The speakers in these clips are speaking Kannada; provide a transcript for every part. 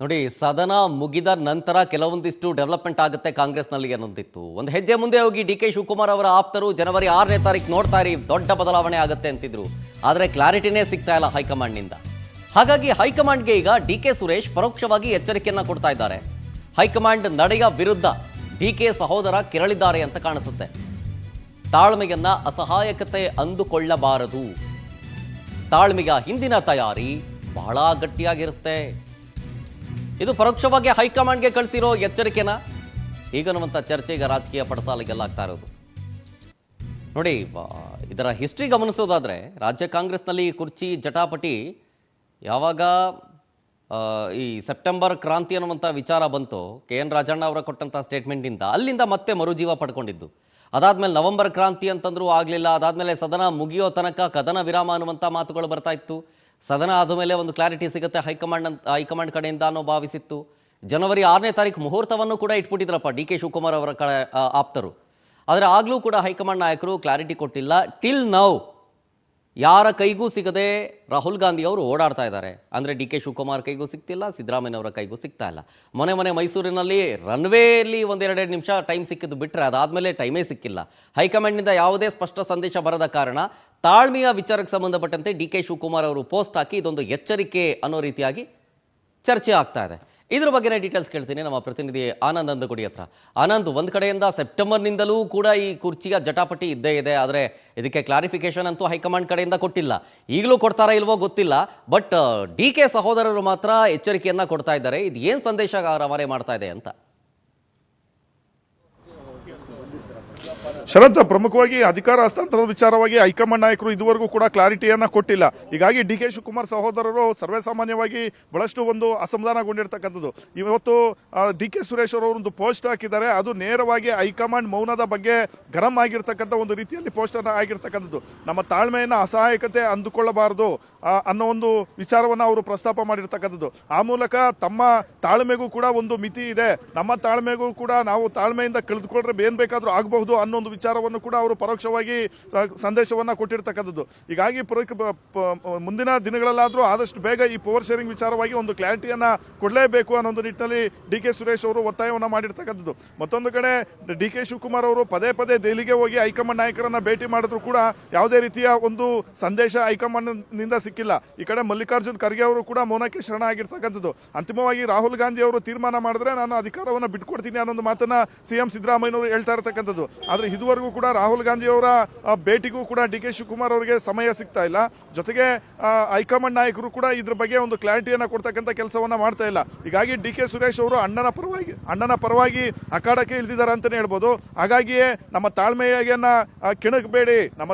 ನೋಡಿ, ಸದನ ಮುಗಿದ ನಂತರ ಕೆಲವೊಂದಿಷ್ಟು ಡೆವಲಪ್ಮೆಂಟ್ ಆಗುತ್ತೆ ಕಾಂಗ್ರೆಸ್ನಲ್ಲಿ ಅನ್ನೋದಿತ್ತು. ಒಂದು ಹೆಜ್ಜೆ ಮುಂದೆ ಹೋಗಿ ಡಿ ಕೆ ಶಿವಕುಮಾರ್ ಅವರ ಆಪ್ತರು ಜನವರಿ 6ನೇ ತಾರೀಕು ನೋಡ್ತಾ ಇರಿ, ದೊಡ್ಡ ಬದಲಾವಣೆ ಆಗುತ್ತೆ ಅಂತಿದ್ರು. ಆದರೆ ಕ್ಲಾರಿಟಿನೇ ಸಿಗ್ತಾ ಇಲ್ಲ ಹೈಕಮಾಂಡ್ನಿಂದ. ಹಾಗಾಗಿ ಹೈಕಮಾಂಡ್ಗೆ ಈಗ ಡಿ ಕೆ ಸುರೇಶ್ ಪರೋಕ್ಷವಾಗಿ ಎಚ್ಚರಿಕೆಯನ್ನ ಕೊಡ್ತಾ ಇದ್ದಾರೆ. ಹೈಕಮಾಂಡ್ ನಡೆಯ ವಿರುದ್ಧ ಡಿ ಕೆ ಸಹೋದರ ಕೆರಳಿದ್ದಾರೆ ಅಂತ ಕಾಣಿಸುತ್ತೆ. ತಾಳ್ಮೆಯನ್ನ ಅಸಹಾಯಕತೆ ಅಂದುಕೊಳ್ಳಬಾರದು. ತಾಳ್ಮೆಯ ಹಿಂದಿನ ತಯಾರಿ ಬಹಳ ಗಟ್ಟಿಯಾಗಿರುತ್ತೆ. ಇದು ಪರೋಕ್ಷವಾಗಿ ಹೈಕಮಾಂಡ್ಗೆ ಕಳಿಸಿರೋ ಎಚ್ಚರಿಕೆನ ಈಗನ್ನುವಂಥ ಚರ್ಚೆ ಈಗ ರಾಜಕೀಯ ಪಡಸಾಲಿಗೆಲ್ಲಾಗ್ತಾ ಇರೋದು. ನೋಡಿ, ಇದರ ಹಿಸ್ಟ್ರಿ ಗಮನಿಸೋದಾದರೆ ರಾಜ್ಯ ಕಾಂಗ್ರೆಸ್ನಲ್ಲಿ ಕುರ್ಚಿ ಜಟಾಪಟಿ ಯಾವಾಗ ಈ ಸೆಪ್ಟೆಂಬರ್ ಕ್ರಾಂತಿ ಅನ್ನುವಂಥ ವಿಚಾರ ಬಂತು, ಕೆ ಎನ್ ರಾಜಣ್ಣ ಅವರ ಕೊಟ್ಟಂಥ ಸ್ಟೇಟ್ಮೆಂಟಿಂದ ಅಲ್ಲಿಂದ ಮತ್ತೆ ಮರುಜೀವ ಪಡ್ಕೊಂಡಿದ್ದು. ಅದಾದಮೇಲೆ ನವೆಂಬರ್ ಕ್ರಾಂತಿ ಅಂತಂದ್ರೂ ಆಗಲಿಲ್ಲ. ಅದಾದಮೇಲೆ ಸದನ ಮುಗಿಯೋ ತನಕ ಕದನ ವಿರಾಮ ಅನ್ನುವಂಥ ಮಾತುಗಳು ಬರ್ತಾ ಇತ್ತು. ಸದನ ಆದಮೇಲೆ ಒಂದು ಕ್ಲಾರಿಟಿ ಸಿಗುತ್ತೆ ಹೈಕಮಾಂಡ್ ಕಡೆಯಿಂದ ಅನ್ನೋ ಭಾವಿಸಿತ್ತು. ಜನವರಿ 6ನೇ ತಾರೀಕು ಮುಹೂರ್ತವನ್ನು ಕೂಡ ಇಟ್ಬಿಟ್ಟಿದ್ರಪ್ಪ ಡಿ ಕೆ ಶಿವಕುಮಾರ್ ಅವರ ಆಪ್ತರು. ಆದರೆ ಆಗಲೂ ಕೂಡ ಹೈಕಮಾಂಡ್ ನಾಯಕರು ಕ್ಲಾರಿಟಿ ಕೊಟ್ಟಿಲ್ಲ. ಟಿಲ್ ನೌ ಯಾರ ಕೈಗೂ ಸಿಗದೆ ರಾಹುಲ್ ಗಾಂಧಿ ಅವರು ಓಡಾಡ್ತಾ ಇದ್ದಾರೆ. ಅಂದರೆ ಡಿ ಕೆ ಶಿವಕುಮಾರ್ ಕೈಗೂ ಸಿಗ್ತಿಲ್ಲ, ಸಿದ್ದರಾಮಯ್ಯನವರ ಕೈಗೂ ಸಿಗ್ತಾ ಇಲ್ಲ. ಮೊನ್ನೆ ಮೈಸೂರಿನಲ್ಲಿ ರನ್ವೇಲಿ ಒಂದೆರಡೆರಡು ನಿಮಿಷ ಟೈಮ್ ಸಿಕ್ಕಿದ್ದು ಬಿಟ್ಟರೆ ಅದಾದಮೇಲೆ ಟೈಮೇ ಸಿಕ್ಕಿಲ್ಲ. ಹೈಕಮಾಂಡ್ನಿಂದ ಯಾವುದೇ ಸ್ಪಷ್ಟ ಸಂದೇಶ ಬರದ ಕಾರಣ ತಾಳ್ಮೆಯ ವಿಚಾರಕ್ಕೆ ಸಂಬಂಧಪಟ್ಟಂತೆ ಡಿ ಕೆ ಶಿವಕುಮಾರ್ ಅವರು ಪೋಸ್ಟ್ ಹಾಕಿ ಇದೊಂದು ಎಚ್ಚರಿಕೆ ಅನ್ನೋ ರೀತಿಯಾಗಿ ಚರ್ಚೆ ಆಗ್ತಾ ಇದೆ. ಇದ್ರ ಬಗ್ಗೆ ಡೀಟೇಲ್ಸ್ ಕೇಳ್ತೀನಿ ನಮ್ಮ ಪ್ರತಿನಿಧಿ ಆನಂದ್ ಅಂದಗುಡಿ ಹತ್ರ. ಆನಂದ್, ಒಂದು ಕಡೆಯಿಂದ ಸೆಪ್ಟೆಂಬರ್ನಿಂದಲೂ ಕೂಡ ಈ ಕುರ್ಚಿಯ ಜಟಾಪಟಿ ಇದ್ದೇ ಇದೆ. ಆದರೆ ಇದಕ್ಕೆ ಕ್ಲಾರಿಫಿಕೇಶನ್ ಅಂತೂ ಹೈಕಮಾಂಡ್ ಕಡೆಯಿಂದ ಕೊಟ್ಟಿಲ್ಲ. ಈಗಲೂ ಕೊಡ್ತಾರಾ ಇಲ್ವೋ ಗೊತ್ತಿಲ್ಲ. ಬಟ್ ಡಿ ಕೆ ಸಹೋದರರು ಮಾತ್ರ ಎಚ್ಚರಿಕೆಯನ್ನು ಕೊಡ್ತಾ ಇದ್ದಾರೆ. ಇದು ಏನು ಸಂದೇಶ ರವಾನೆ ಮಾಡ್ತಾ ಇದೆ ಅಂತ? ಶರತ್, ಪ್ರಮುಖವಾಗಿ ಅಧಿಕಾರ ಹಸ್ತಾಂತರದ ವಿಚಾರವಾಗಿ ಹೈಕಮಾಂಡ್ ನಾಯಕರು ಇದುವರೆಗೂ ಕೂಡ ಕ್ಲಾರಿಟಿಯನ್ನ ಕೊಟ್ಟಿಲ್ಲ. ಹೀಗಾಗಿ ಡಿ ಕೆ ಶಿವಕುಮಾರ್ ಸಹೋದರರು ಸರ್ವೇ ಸಾಮಾನ್ಯವಾಗಿ ಬಹಳಷ್ಟು ಒಂದು ಅಸಮಾಧಾನಗೊಂಡಿರ್ತಕ್ಕಂಥದ್ದು. ಇವತ್ತು ಡಿ ಕೆ ಸುರೇಶ್ ಅವರು ಒಂದು ಪೋಸ್ಟ್ ಹಾಕಿದ್ದಾರೆ. ಅದು ನೇರವಾಗಿ ಹೈಕಮಾಂಡ್ ಮೌನದ ಬಗ್ಗೆ ಗರಂ ಆಗಿರ್ತಕ್ಕಂಥ ಒಂದು ರೀತಿಯಲ್ಲಿ ಪೋಸ್ಟ್ ಆಗಿರ್ತಕ್ಕಂಥದ್ದು. ನಮ್ಮ ತಾಳ್ಮೆಯನ್ನ ಅಸಹಾಯಕತೆ ಅಂದುಕೊಳ್ಳಬಾರದು ಅನ್ನೋ ಒಂದು ವಿಚಾರವನ್ನ ಅವರು ಪ್ರಸ್ತಾಪ ಮಾಡಿರ್ತಕ್ಕಂಥದ್ದು. ಆ ಮೂಲಕ ತಮ್ಮ ತಾಳ್ಮೆಗೂ ಕೂಡ ಒಂದು ಮಿತಿ ಇದೆ, ನಮ್ಮ ತಾಳ್ಮೆಗೂ ಕೂಡ ನಾವು ತಾಳ್ಮೆಯಿಂದ ಕಳೆದುಕೊಂಡ್ರೆ ಏನ್ ಬೇಕಾದ್ರೂ ಆಗಬಹುದು ಅನ್ನೋ ಒಂದು ವಿಚಾರವನ್ನು ಕೂಡ ಅವರು ಪರೋಕ್ಷವಾಗಿ ಸಂದೇಶವನ್ನ ಕೊಟ್ಟಿರ್ತಕ್ಕಂಥದ್ದು. ಹೀಗಾಗಿ ಮುಂದಿನ ದಿನಗಳಲ್ಲಾದ್ರೂ ಆದಷ್ಟು ಬೇಗ ಈ ಪವರ್ ಶೇರಿಂಗ್ ವಿಚಾರವಾಗಿ ಒಂದು ಕ್ಲಾರಿಟಿಯನ್ನ ಕೊಡಲೇಬೇಕು ಅನ್ನೋ ಒಂದು ನಿಟ್ಟಿನಲ್ಲಿ ಡಿ ಕೆ ಸುರೇಶ್ ಅವರು ಒತ್ತಾಯವನ್ನ ಮಾಡಿರ್ತಕ್ಕಂಥದ್ದು. ಮತ್ತೊಂದು ಕಡೆ ಡಿ ಕೆ ಶಿವಕುಮಾರ್ ಅವರು ಪದೇ ದೆಹಲಿಗೆ ಹೋಗಿ ಹೈಕಮಾಂಡ್ ನಾಯಕರನ್ನ ಭೇಟಿ ಮಾಡಿದ್ರು ಕೂಡ ಯಾವುದೇ ರೀತಿಯ ಒಂದು ಸಂದೇಶ ಹೈಕಮಾಂಡ್ ನಿಂದ ಸಿಕ್ಕಿಲ್ಲ. ಈ ಕಡೆ ಮಲ್ಲಿಕಾರ್ಜುನ್ ಖರ್ಗೆ ಅವರು ಕೂಡ ಮೌನಕ್ಕೆ ಶರಣ ಆಗಿರ್ತಕ್ಕಂಥದ್ದು. ಅಂತಿಮವಾಗಿ ರಾಹುಲ್ ಗಾಂಧಿ ಅವರು ತೀರ್ಮಾನ ಮಾಡಿದ್ರೆ ನಾನು ಅಧಿಕಾರವನ್ನು ಬಿಟ್ಕೊಡ್ತೀನಿ ಅನ್ನೋ ಮಾತನ್ನ ಸಿಎಂ ಸಿದ್ದರಾಮಯ್ಯನವರು ಹೇಳ್ತಾ ಇರತಕ್ಕಂಥದ್ದು. ಆದ್ರೆ ಇದುವರೆಗೂ ಕೂಡ ರಾಹುಲ್ ಗಾಂಧಿ ಅವರ ಭೇಟಿಗೂ ಕೂಡ ಡಿ ಕೆ ಶಿವಕುಮಾರ್ ಅವರಿಗೆ ಸಮಯ ಸಿಗ್ತಾ ಇಲ್ಲ. ಜೊತೆಗೆ ಹೈಕಮಾಂಡ್ ನಾಯಕರು ಕೂಡ ಇದ್ರ ಬಗ್ಗೆ ಒಂದು ಕ್ಲಾರಿಟಿಯನ್ನ ಕೊಡ್ತಕ್ಕಂಥ ಕೆಲಸವನ್ನ ಮಾಡ್ತಾ ಇಲ್ಲ. ಹೀಗಾಗಿ ಡಿ ಕೆ ಸುರೇಶ್ ಅವರು ಅಣ್ಣನ ಪರವಾಗಿ ಅಖಾಡಕ್ಕೆ ಇಳಿದಿದ್ದಾರೆ ಅಂತಾನೆ ಹೇಳ್ಬೋದು. ಹಾಗಾಗಿಯೇ ನಮ್ಮ ತಾಳ್ಮೆಯನ್ನ ಕೆಣಕಬೇಡಿ, ನಮ್ಮ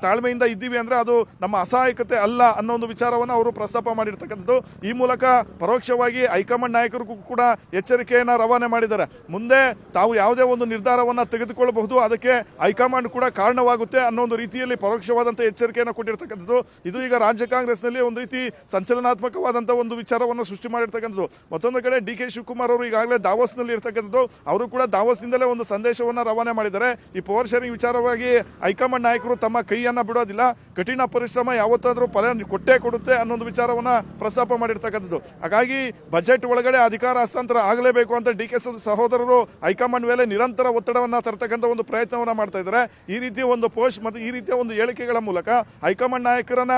ತಾಳ್ಮೆಯಿಂದ ಇದ್ದೀವಿ ಅಂದ್ರೆ ಅದು ನಮ್ಮ ಅಸಹಾಯಕತೆ ಅಲ್ಲ ಅನ್ನೋ ಒಂದು ವಿಚಾರವನ್ನ ಅವರು ಪ್ರಸ್ತಾಪ ಮಾಡಿರ್ತಕ್ಕಂಥದ್ದು. ಈ ಮೂಲಕ ಪರೋಕ್ಷವಾಗಿ ಹೈಕಮಾಂಡ್ ನಾಯಕರಿಗೂ ಕೂಡ ಎಚ್ಚರಿಕೆಯನ್ನ ರವಾನೆ ಮಾಡಿದ್ದಾರೆ. ಮುಂದೆ ತಾವು ಯಾವುದೇ ಒಂದು ನಿರ್ಧಾರವನ್ನ ತೆಗೆದುಕೊಳ್ಳಬಹುದು, ಅದಕ್ಕೆ ಹೈಕಮಾಂಡ್ ಕೂಡ ಕಾರಣವಾಗುತ್ತೆ ಅನ್ನೋ ಒಂದು ರೀತಿಯಲ್ಲಿ ಪರೋಕ್ಷವಾದಂತಹ ಎಚ್ಚರಿಕೆಯನ್ನು ಕೊಟ್ಟಿರ್ತಕ್ಕಂಥದ್ದು. ಇದು ಈಗ ರಾಜ್ಯ ಕಾಂಗ್ರೆಸ್ನಲ್ಲಿ ಒಂದು ರೀತಿ ಸಂಚಲನಾತ್ಮಕವಾದಂತಹ ಒಂದು ವಿಚಾರವನ್ನು ಸೃಷ್ಟಿ ಮಾಡಿರ್ತಕ್ಕಂಥದ್ದು. ಮತ್ತೊಂದು ಕಡೆ ಡಿ ಕೆ ಶಿವಕುಮಾರ್ ಅವರು ಈಗಾಗಲೇ ದಾವೋಸ್ನಲ್ಲಿ ಇರ್ತಕ್ಕಂಥದ್ದು. ಅವರು ಕೂಡ ದಾವೋಸ್ನಿಂದಲೇ ಒಂದು ಸಂದೇಶವನ್ನ ರವಾನೆ ಮಾಡಿದ್ದಾರೆ. ಈ ಪವರ್ ಶೇರಿಂಗ್ ವಿಚಾರವಾಗಿ ಹೈಕಮಾಂಡ್ ನಾಯಕರು ತಮ್ಮ ಕೈಯನ್ನ ಬಿಡೋದಿಲ್ಲ, ಕಠಿಣ ಪರಿಶ್ರಮ ಯಾವತ್ತಾದ್ರೂ ಫಲ ಕೊಟ್ಟೇ ಕೊಡುತ್ತೆ ಅನ್ನೊಂದು ವಿಚಾರವನ್ನ ಪ್ರಸ್ತಾಪ ಮಾಡಿರ್ತಕ್ಕಂಥದ್ದು. ಹಾಗಾಗಿ ಬಜೆಟ್ ಒಳಗಡೆ ಅಧಿಕಾರ ಹಸ್ತಾಂತರ ಆಗಲೇಬೇಕು ಅಂತ ಡಿ ಕೆ ಸಹೋದರರು ಹೈಕಮಾಂಡ್ ಮೇಲೆ ನಿರಂತರ ಒತ್ತಡವನ್ನ ತರ್ತಕ್ಕಂಥ ಒಂದು ಪ್ರಯತ್ನವನ್ನ ಮಾಡ್ತಾ ಇದ್ದಾರೆ. ಈ ರೀತಿಯ ಒಂದು ಪೋಸ್ಟ್ ಮತ್ತು ಈ ರೀತಿಯ ಒಂದು ಹೇಳಿಕೆಗಳ ಮೂಲಕ ಹೈಕಮಾಂಡ್ ನಾಯಕರನ್ನ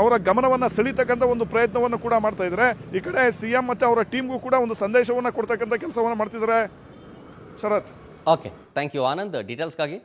ಅವರ ಗಮನವನ್ನ ಸೆಳೀತಕ್ಕಂಥ ಒಂದು ಪ್ರಯತ್ನವನ್ನು ಕೂಡ ಮಾಡ್ತಾ ಇದ್ದಾರೆ. ಈ ಕಡೆ ಸಿಎಂ ಮತ್ತೆ ಅವರ ಟೀಮ್ಗೂ ಕೂಡ ಒಂದು ಸಂದೇಶವನ್ನ ಕೊಡ್ತಕ್ಕಂಥ ಕೆಲಸವನ್ನ ಮಾಡ್ತಿದ್ದಾರೆ. ಶರತ್, ಓಕೆ, ಥ್ಯಾಂಕ್ ಯು ಆನಂದ್ ಡೀಟೇಲ್ಸ್ಗಾಗಿ.